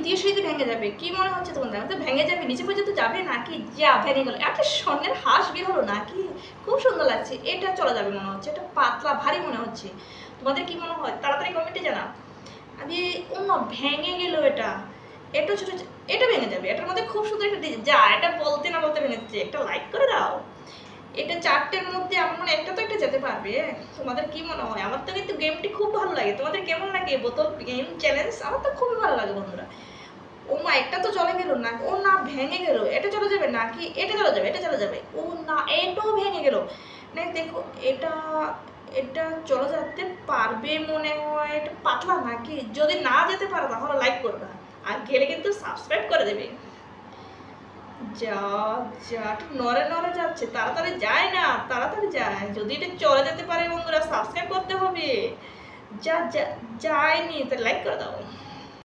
দ্বিতীয় সিঁড়িতে ভেঙে যাবে। কি মনে হচ্ছে তোমাদের? তো ভেঙে যাবে, নিচে পর্যন্ত যাবে নাকি? যা ভেঙে গেল। একটা স্বর্ণের হাঁস বের হলো নাকি? খুব সুন্দর লাগছে। এটা চলে যাবে মনে হচ্ছে, এটা পাতলা ভারী মনে হচ্ছে। তোমাদের কি মনে হয়? তাড়াতাড়ি কমেন্টে জানাও। আমি অন্য ভেঙে গেল এটা। এটা ছোট, এটা ভেঙে যাবে। এটার মধ্যে খুব সুন্দর একটা ডিজাইন। যা, এটা বলতে না বলতে ভেঙেছে। একটা লাইক করে দাও। এটা 4টের মধ্যে আমার মনে একটা তো একটা যেতে পারবে। তোমাদের কি মনে হয়? আমার তো কিন্তু গেমটি খুব ভালো লাগে। তোমাদের কেমন লাগে বোতল গেম চ্যালেঞ্জ? আমার তো খুবই ভালো লাগে বন্ধুরা। ও মা, একটা তো চলে গেল না। ও না, ভেঙে গেল। এটা চলে যাবে নাকি? এটা চলে যাবে, এটা চলে যাবে। ও না, এটাও ভেঙে গেল। না দেখো, এটা এটা চলে যেতে পারবে মনে হয়। এটা পাতলা নাকি? যদি না যেতে পারো তাহলে লাইক করবা, আর গেলে কিন্তু সাবস্ক্রাইব করে দেবে। যা যা, নড়ে নড়ে যাচ্ছে। তাড়াতাড়ি যায় না, তাড়াতাড়ি যায়। যদি এটা চলে যেতে পারে বন্ধুরা, সাবস্ক্রাইব করতে হবে। যা যায়নি, তো লাইক করে দাও।